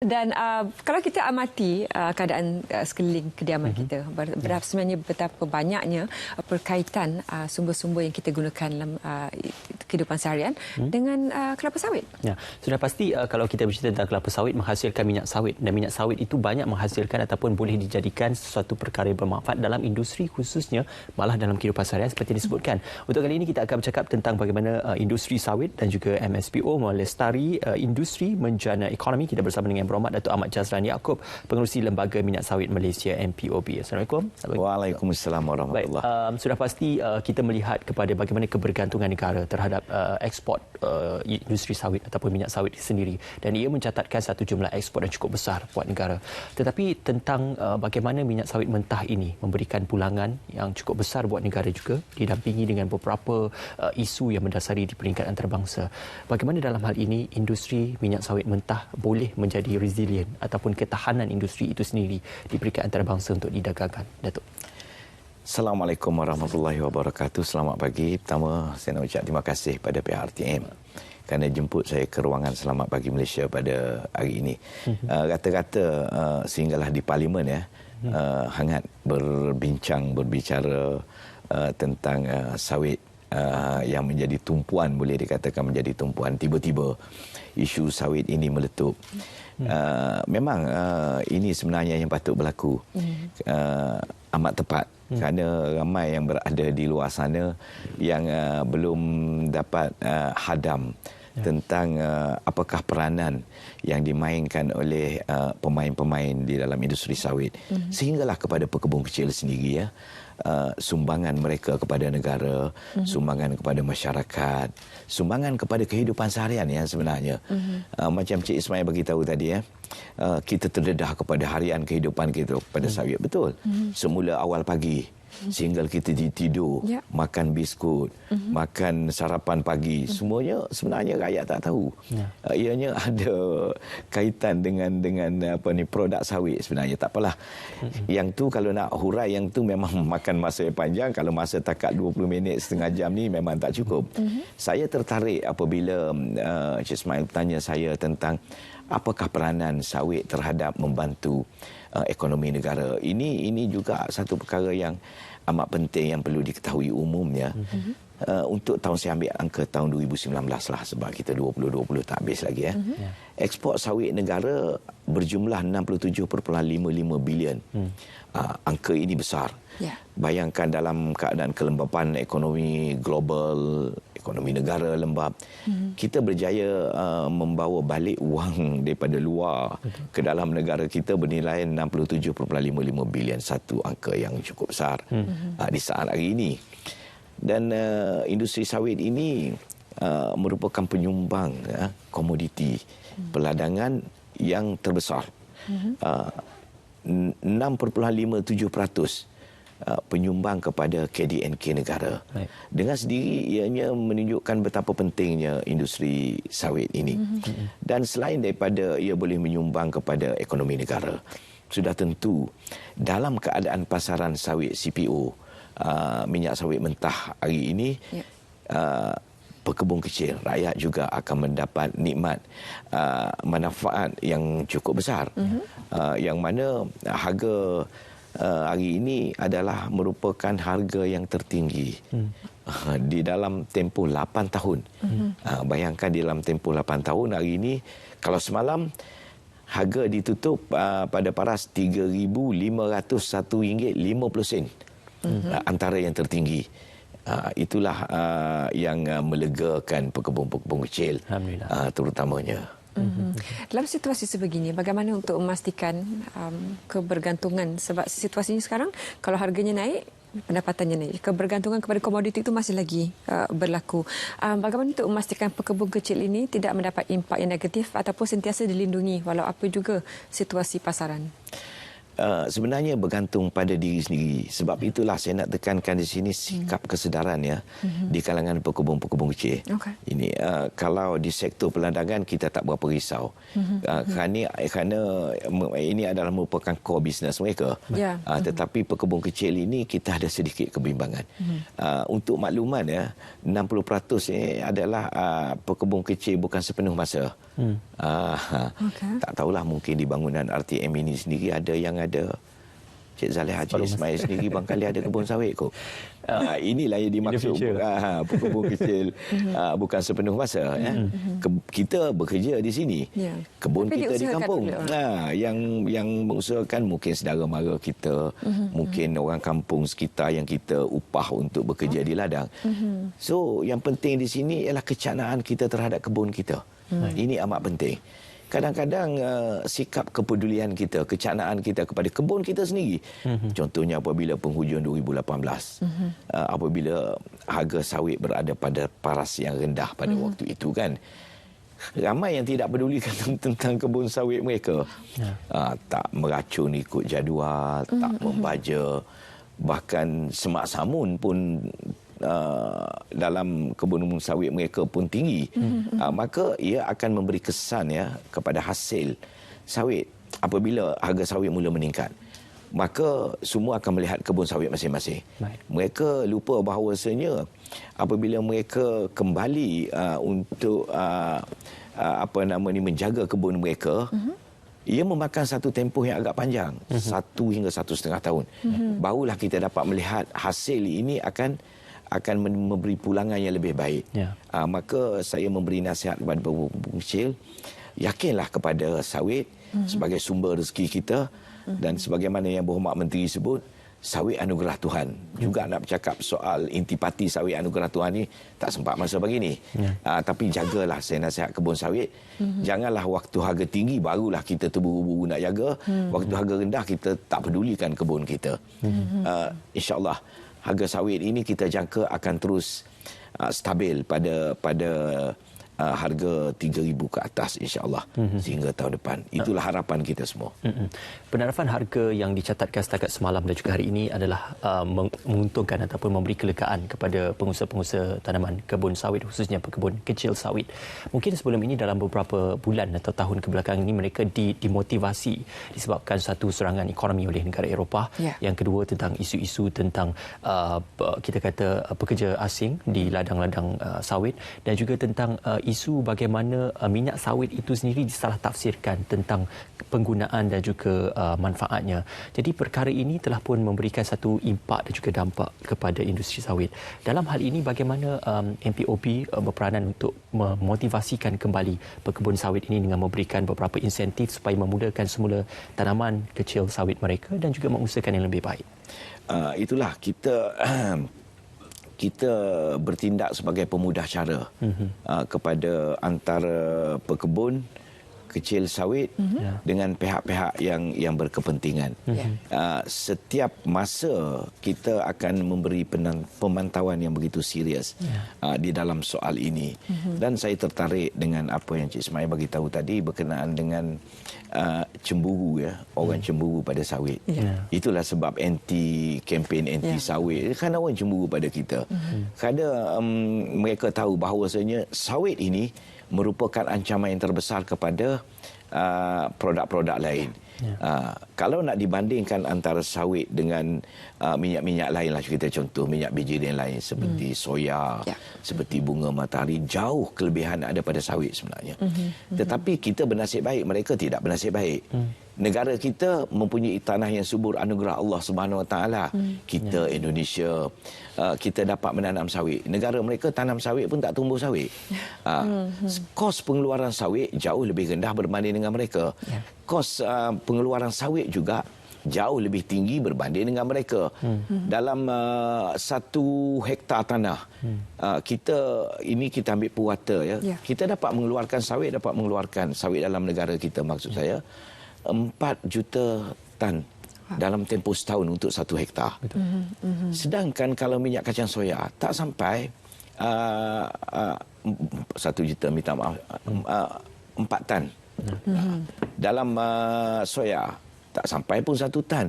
Dan kalau kita amati keadaan sekeliling kediaman kita, sebenarnya betapa banyaknya perkaitan sumber-sumber yang kita gunakan dalam kehidupan seharian dengan kelapa sawit. Ya, sudah pasti kalau kita bercerita tentang kelapa sawit menghasilkan minyak sawit, dan minyak sawit itu banyak menghasilkan ataupun boleh dijadikan sesuatu perkara yang bermanfaat dalam industri, khususnya malah dalam kehidupan seharian seperti disebutkan. Untuk kali ini kita akan bercakap tentang bagaimana industri sawit dan juga MSPO melestari industri menjana ekonomi. Kita bersama dengan Berhormat Datuk Ahmad Jazlan Yaakob, Pengerusi Lembaga Minyak Sawit Malaysia MPOB. Assalamualaikum. Waalaikumsalam warahmatullahi. Sudah pasti kita melihat kepada bagaimana kebergantungan negara terhadap ekspor industri sawit ataupun minyak sawit sendiri, dan ia mencatatkan satu jumlah ekspor yang cukup besar buat negara. Tetapi tentang bagaimana minyak sawit mentah ini memberikan pulangan yang cukup besar buat negara juga, didampingi dengan beberapa isu yang mendasari di peringkat antarabangsa. Bagaimana dalam hal ini industri minyak sawit mentah boleh menjadi resilient ataupun ketahanan industri itu sendiri di peringkat antarabangsa untuk didagangkan, Datuk? Assalamualaikum warahmatullahi wabarakatuh. Selamat pagi. Pertama, saya nak ucap terima kasih pada pihak RTM kerana jemput saya ke ruangan Selamat Pagi Malaysia pada hari ini. Kata-kata sehinggalah di Parlimen hangat berbicara tentang sawit yang menjadi tumpuan, boleh dikatakan menjadi tumpuan. Tiba-tiba isu sawit ini meletup. Memang ini sebenarnya yang patut berlaku. Amat tepat kerana ramai yang berada di luar sana yang belum dapat hadam tentang apakah peranan yang dimainkan oleh pemain-pemain di dalam industri sawit, sehinggalah kepada pekebun kecil sendiri, sumbangan mereka kepada negara, sumbangan kepada masyarakat, sumbangan kepada kehidupan seharian yang sebenarnya. Macam Cik Ismail bagi tahu tadi, kita terdedah kepada harian kehidupan kita pada sawit. Betul. Semula awal pagi sehingga kita tidur, makan biskut, makan sarapan pagi, semuanya sebenarnya rakyat tak tahu. Ianya ada kaitan dengan produk sawit sebenarnya. Tak apalah. Yang tu kalau nak hurai yang tu memang makan masa yang panjang. Kalau masa takat 20 minit setengah jam ni memang tak cukup. Saya tertarik apabila Cik Ismail tanya saya tentang apakah peranan sawit terhadap membantu ekonomi negara. Ini juga satu perkara yang amat penting yang perlu diketahui umumnya. Untuk tahun, saya ambil angka tahun 2019 lah, sebab kita 2020 tak habis lagi. Ekspor sawit negara berjumlah 67.55 bilion. Angka ini besar. Bayangkan dalam keadaan kelembapan ekonomi global, ekonomi negara lembab, kita berjaya membawa balik wang daripada luar ke dalam negara kita bernilai 67.55 bilion. Satu angka yang cukup besar di saat hari ini. Dan industri sawit ini merupakan penyumbang komoditi peladangan yang terbesar. 6.57% penyumbang kepada KDNK negara. Dengan sendiri ianya menunjukkan betapa pentingnya industri sawit ini. Dan selain daripada ia boleh menyumbang kepada ekonomi negara, sudah tentu dalam keadaan pasaran sawit CPO, minyak sawit mentah hari ini, pekebun kecil, rakyat juga akan mendapat nikmat manfaat yang cukup besar. Yang mana harga hari ini adalah merupakan harga yang tertinggi di dalam tempoh 8 tahun. Bayangkan di dalam tempoh 8 tahun hari ini, kalau semalam harga ditutup pada paras RM3,501.50. Antara yang tertinggi. Itulah yang melegakan pekebun-pekebun kecil, terutamanya. Dalam situasi sebegini, bagaimana untuk memastikan kebergantungan? Sebab situasinya sekarang, kalau harganya naik, pendapatannya naik. Kebergantungan kepada komoditi itu masih lagi berlaku. Bagaimana untuk memastikan pekebun kecil ini tidak mendapat impak yang negatif ataupun sentiasa dilindungi walau apa juga situasi pasaran? Sebenarnya bergantung pada diri sendiri. Sebab itulah saya nak tekankan di sini sikap kesedaran di kalangan pekebun-pekebun kecil. Ini kalau di sektor pelandangan kita tak berapa risau. Kerana ini adalah merupakan core business mereka. Tetapi pekebun kecil ini kita ada sedikit kebimbangan. Untuk makluman 60% adalah pekebun kecil bukan sepenuh masa. Tak tahulah, mungkin di bangunan RTM ini sendiri ada yang ada Cik Zaleh Haji Ismail sendiri bangkali ada kebun sawit kot. Inilah yang dimaksud kebun kecil bukan sepenuh masa. Kita bekerja di sini. Kebun tapi kita di kampung. Yang mengusahakan mungkin saudara mara kita, mungkin orang kampung sekitar yang kita upah untuk bekerja di ladang. So yang penting di sini ialah kecanaan kita terhadap kebun kita. Ini amat penting. Kadang-kadang sikap kepedulian kita, kecanaan kita kepada kebun kita sendiri. Contohnya apabila penghujung 2018, apabila harga sawit berada pada paras yang rendah pada waktu itu kan. Ramai yang tidak pedulikan tentang kebun sawit mereka. Tak meracun ikut jadual, tak membaja. Bahkan semak samun pun dalam kebun sawit mereka pun tinggi. Maka ia akan memberi kesan kepada hasil sawit. Apabila harga sawit mula meningkat, maka semua akan melihat kebun sawit masing-masing. Mereka lupa bahawasanya apabila mereka kembali untuk menjaga kebun mereka, ia memakan satu tempoh yang agak panjang, 1 hingga 1,5 tahun. Barulah kita dapat melihat hasil ini akan memberi pulangan yang lebih baik. Maka saya memberi nasihat kepada pemulung kecil, yakinlah kepada sawit sebagai sumber rezeki kita, dan sebagaimana yang Berhormat Menteri sebut, sawit anugerah Tuhan. Juga nak bercakap soal intipati sawit anugerah Tuhan ni tak sempat masa pagi ni. Tapi jagalah, saya nasihat kebun sawit. Janganlah waktu harga tinggi barulah kita terburu-buru nak jaga. Waktu harga rendah kita tak pedulikan kebun kita. InsyaAllah harga sawit ini kita jangka akan terus stabil pada harga 3,000 ke atas insya-Allah sehingga tahun depan. Itulah harapan kita semua. Penarafan harga yang dicatatkan setakat semalam dan juga hari ini adalah menguntungkan ataupun memberi kelegaan kepada pengusaha-pengusaha tanaman kebun sawit, khususnya pekebun kecil sawit. Mungkin sebelum ini dalam beberapa bulan atau tahun kebelakangan ini mereka dimotivasi disebabkan satu serangan ekonomi oleh negara Eropah. Yang kedua tentang isu-isu tentang kita kata pekerja asing di ladang-ladang sawit, dan juga tentang isu bagaimana minyak sawit itu sendiri disalah tafsirkan tentang penggunaan dan juga manfaatnya. Jadi perkara ini telah pun memberikan satu impak dan juga dampak kepada industri sawit. Dalam hal ini bagaimana MPOB berperanan untuk memotivasikan kembali pekebun sawit ini dengan memberikan beberapa insentif supaya memudahkan semula tanaman kecil sawit mereka dan juga mengusahakan yang lebih baik. Itulah kita bertindak sebagai pemudah cara kepada antara pekebun kecil sawit dengan pihak-pihak yang berkepentingan. Setiap masa kita akan memberi pemantauan yang begitu serius di dalam soal ini. Dan saya tertarik dengan apa yang Cik Ismail bagi tahu tadi berkenaan dengan cemburu orang cemburu pada sawit. Itulah sebab kempen anti sawit, kerana orang cemburu pada kita. Kerana mereka tahu bahawasanya sawit ini merupakan ancaman yang terbesar kepada produk-produk lain. Kalau nak dibandingkan antara sawit dengan minyak-minyak lain lah, kita contoh minyak biji dan lain seperti soya, seperti bunga matahari, jauh kelebihan ada pada sawit sebenarnya. Tetapi kita bernasib baik, mereka tidak bernasib baik. Negara kita mempunyai tanah yang subur anugerah Allah Subhanahu Wa Taala. Kita Indonesia, kita dapat menanam sawit. Negara mereka tanam sawit pun tak tumbuh sawit. Kos pengeluaran sawit jauh lebih rendah berbanding dengan mereka. Kos pengeluaran sawit juga jauh lebih tinggi berbanding dengan mereka. Dalam 1 hektar tanah, kita ambil purata kita dapat mengeluarkan sawit dalam negara kita, maksud saya 4 juta tan dalam tempoh setahun untuk 1 hektar. Sedangkan kalau minyak kacang soya tak sampai 1 juta, minta maaf, 4 tan. Dalam soya tak sampai pun 1 tan.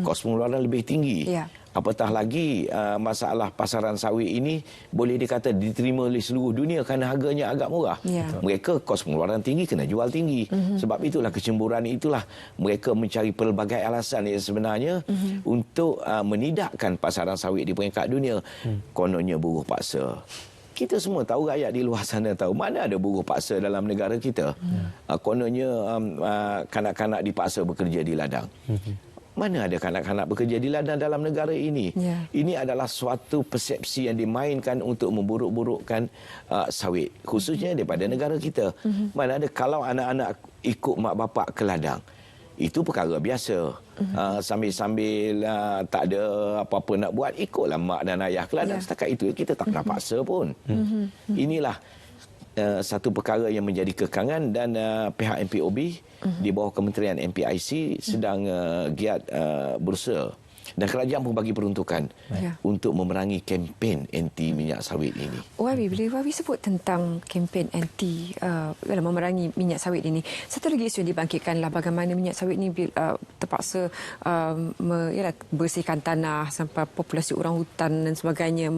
Kos pengeluaran lebih tinggi. Apatah lagi masalah pasaran sawit ini boleh dikata diterima oleh seluruh dunia kerana harganya agak murah. Mereka kos pengeluaran tinggi, kena jual tinggi. Sebab itulah kecemburuan itulah mereka mencari pelbagai alasan yang sebenarnya untuk menidakkan pasaran sawit di peringkat dunia. Kononnya buruh paksa. Kita semua tahu, rakyat di luar sana tahu, mana ada buruh paksa dalam negara kita. Kononnya kanak-kanak dipaksa bekerja di ladang. Mana ada kanak-kanak bekerja di ladang dalam negara ini? Ini adalah suatu persepsi yang dimainkan untuk memburuk-burukkan sawit, khususnya daripada negara kita. Mana ada kalau anak-anak ikut mak bapak ke ladang, itu perkara biasa. Sambil-sambil tak ada apa-apa nak buat, ikutlah mak dan ayah ke ladang. Setakat itu kita tak nak paksa pun. Inilah satu perkara yang menjadi kekangan, dan pihak MPOB di bawah Kementerian MPIC sedang giat berusaha, dan kerajaan pun bagi peruntukan untuk memerangi kempen anti minyak sawit ini. Wabi, bila Wabi sebut tentang kempen anti memerangi minyak sawit ini, satu lagi isu yang dibangkitkanlah bagaimana minyak sawit ini terpaksa bersihkan tanah sampai populasi orang hutan dan sebagainya,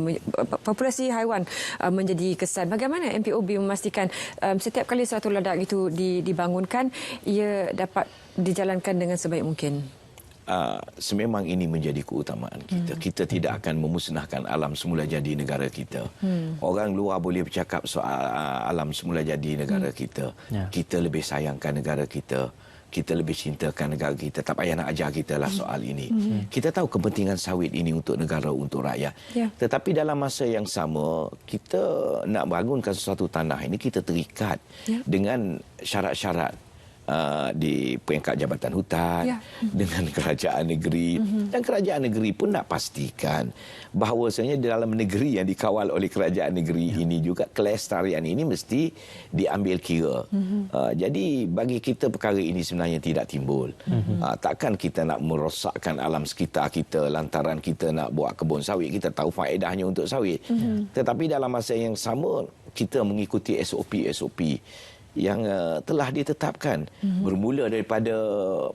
populasi haiwan menjadi kesan. Bagaimana MPOB memastikan setiap kali satu ladang itu dibangunkan, ia dapat dijalankan dengan sebaik mungkin? Sememang ini menjadi keutamaan kita. Kita tidak akan memusnahkan alam semula jadi negara kita. Orang luar boleh bercakap soal alam semula jadi negara kita. Kita lebih sayangkan negara kita. Kita lebih cintakan negara kita. Tak payah nak ajar kita lah soal ini. Kita tahu kepentingan sawit ini untuk negara, untuk rakyat. Tetapi dalam masa yang sama, kita nak bangunkan sesuatu tanah ini, kita terikat dengan syarat-syarat di peringkat Jabatan Hutan, dengan kerajaan negeri, dan kerajaan negeri pun nak pastikan bahawasanya di dalam negeri yang dikawal oleh kerajaan negeri ini juga kelestarian ini mesti diambil kira. Jadi bagi kita perkara ini sebenarnya tidak timbul. Takkan kita nak merosakkan alam sekitar kita lantaran kita nak buat kebun sawit. Kita tahu faedahnya untuk sawit. Tetapi dalam masa yang sama kita mengikuti SOP-SOP yang telah ditetapkan. Bermula daripada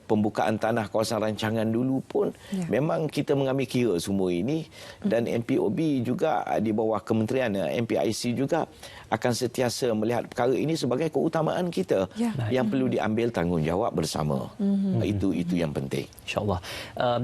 pembukaan tanah kawasan rancangan dulu pun memang kita mengambil kira semua ini, dan MPOB juga di bawah Kementerian MPIC juga akan sentiasa melihat perkara ini sebagai keutamaan kita yang perlu diambil tanggungjawab bersama. Itu yang penting. InsyaAllah.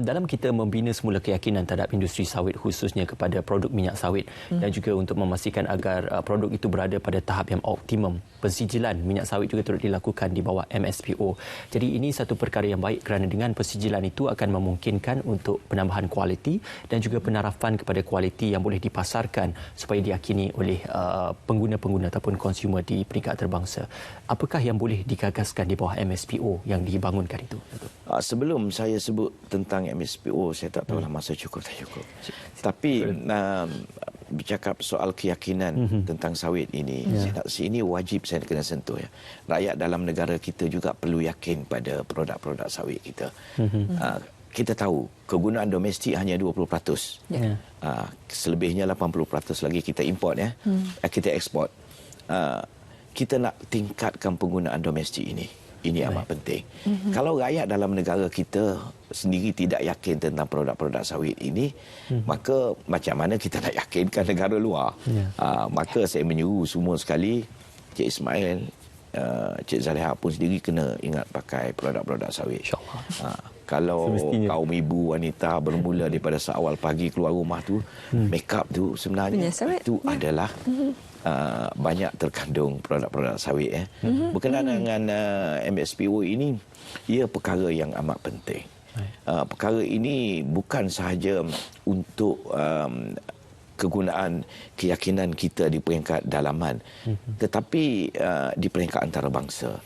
Dalam kita membina semula keyakinan terhadap industri sawit, khususnya kepada produk minyak sawit, dan juga untuk memastikan agar produk itu berada pada tahap yang optimum, pensijilan minyak sawit juga turut dilakukan di bawah MSPO. Jadi ini satu perkara yang baik, kerana dengan pensijilan itu akan memungkinkan untuk penambahan kualiti dan juga penarafan kepada kualiti yang boleh dipasarkan supaya diyakini oleh pengguna-pengguna ataupun konsumer di peringkat antarabangsa. Apakah yang boleh digagaskan di bawah MSPO yang dibangunkan itu? Sebelum saya sebut tentang MSPO, saya tak tahulah masa cukup tak cukup. Tapi bercakap soal keyakinan tentang sawit ini, ini wajib saya kena sentuh. Rakyat dalam negara kita juga perlu yakin pada produk-produk sawit kita. Kita tahu kegunaan domestik hanya 20%. Selebihnya 80% lagi kita import, kita ekspor. Kita nak tingkatkan penggunaan domestik ini. Ini amat penting. Kalau rakyat dalam negara kita sendiri tidak yakin tentang produk-produk sawit ini, maka macam mana kita nak yakinkan negara luar? Maka saya menyuruh semua sekali, Cik Ismail, Cik Zaliha pun sendiri kena ingat pakai produk-produk sawit. Kalau kaum ibu wanita bermula daripada seawal pagi keluar rumah tu, make up tu sebenarnya itu adalah banyak terkandung produk-produk sawit. Berkenaan dengan MSPO ini, ia perkara yang amat penting. Perkara ini bukan sahaja untuk kegunaan keyakinan kita di peringkat dalaman, tetapi di peringkat antarabangsa.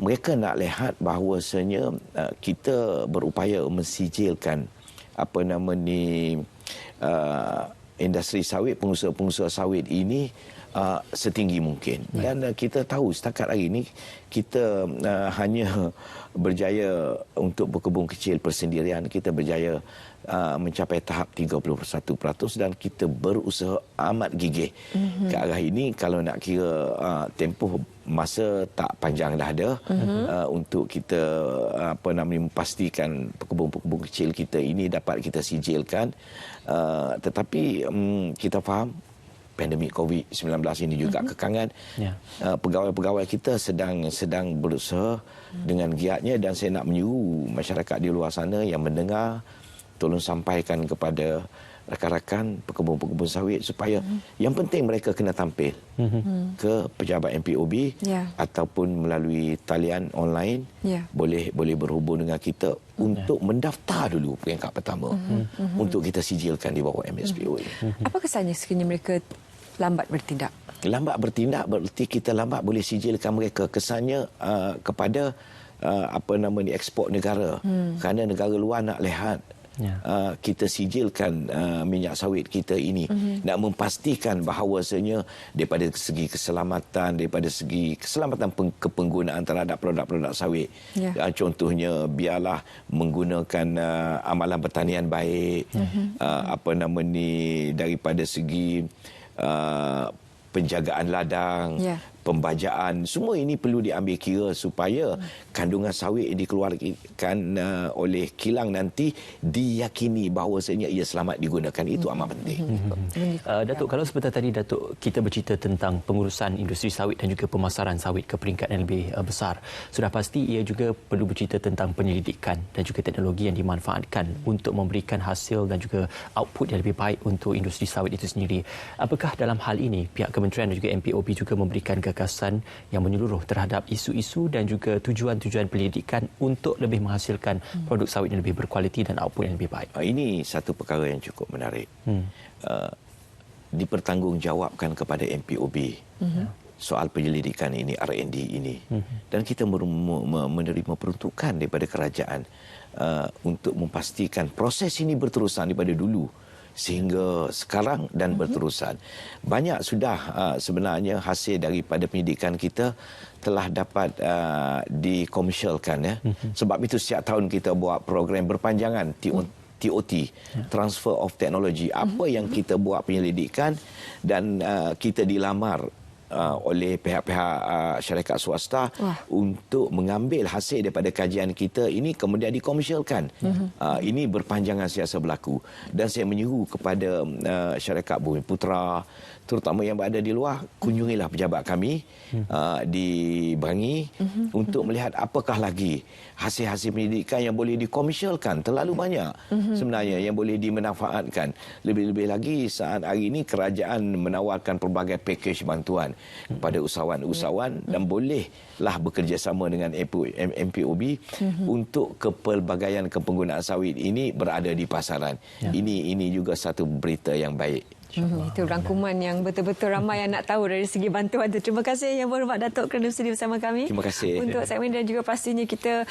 Mereka nak lihat bahawasanya kita berupaya mensijilkan industri sawit, pengusaha-pengusaha sawit ini setinggi mungkin. Dan kita tahu setakat hari ini kita hanya berjaya untuk berkebun kecil persendirian, kita berjaya mencapai tahap 31%, dan kita berusaha amat gigih ke arah ini. Kalau nak kira tempoh masa tak panjang dah ada untuk kita memastikan pekebun-pekebun kecil kita ini dapat kita sijilkan. Tetapi kita faham pandemik COVID-19 ini juga kekangan. Pegawai-pegawai kita sedang berusaha dengan giatnya, dan saya nak menyuruh masyarakat di luar sana yang mendengar, tolong sampaikan kepada rakan-rakan pekebun-pekebun sawit supaya yang penting mereka kena tampil ke pejabat MPOB ataupun melalui talian online boleh berhubung dengan kita untuk mendaftar dulu peringkat pertama untuk kita sijilkan di bawah MSPO ini. Apa kesannya sekiranya mereka lambat bertindak? Lambat bertindak berarti kita lambat boleh sijilkan mereka. Kesannya kepada ekspor negara. Kerana negara luar nak lihat kita sijilkan minyak sawit kita ini, nak memastikan bahawasanya daripada segi keselamatan, daripada segi keselamatan kepenggunaan terhadap produk-produk sawit, contohnya biarlah menggunakan amalan pertanian baik, daripada segi penjagaan ladang, pembajaan, semua ini perlu diambil kira supaya kandungan sawit yang dikeluarkan oleh kilang nanti diyakini bahawasanya ia selamat digunakan. Itu amat penting. Datuk, kalau seperti tadi Datuk kita bercerita tentang pengurusan industri sawit dan juga pemasaran sawit ke peringkat yang lebih besar, sudah pasti ia juga perlu bercerita tentang penyelidikan dan juga teknologi yang dimanfaatkan untuk memberikan hasil dan juga output yang lebih baik untuk industri sawit itu sendiri. Apakah dalam hal ini pihak kementerian dan juga MPOB juga memberikan gagasan yang menyeluruh terhadap isu-isu dan juga tujuan-tujuan penyelidikan untuk lebih menghasilkan produk sawit yang lebih berkualiti dan output yang lebih baik? Ini satu perkara yang cukup menarik. Dipertanggungjawabkan kepada MPOB soal penyelidikan ini, R&D ini. Dan kita menerima peruntukan daripada kerajaan untuk memastikan proses ini berterusan daripada dulu sehingga sekarang dan berterusan. Banyak sudah sebenarnya hasil daripada pendidikan kita telah dapat dikomersialkan. Sebab itu setiap tahun kita buat program berpanjangan TOT, Transfer of Technology. Apa yang kita buat penyelidikan dan kita dilamar oleh pihak-pihak syarikat swasta untuk mengambil hasil daripada kajian kita ini kemudian dikomersialkan. Ini berpanjangan siasa berlaku. Dan saya menyeru kepada syarikat Bumi Putra, terutama yang berada di luar, kunjungilah pejabat kami di Bangi untuk melihat apakah lagi hasil-hasil pendidikan yang boleh dikomersialkan. Terlalu banyak sebenarnya yang boleh dimanfaatkan. Lebih-lebih lagi saat hari ini kerajaan menawarkan pelbagai pakej bantuan kepada usahawan-usahawan dan bolehlah bekerjasama dengan MPOB untuk kepelbagaian kepenggunaan sawit ini berada di pasaran. Ini juga satu berita yang baik. Itu rangkuman yang betul-betul ramai yang nak tahu dari segi bantuan itu. Terima kasih Yang Berhormat Datuk kerana bersedia bersama kami. Terima kasih. Untuk segmen dan juga pastinya kita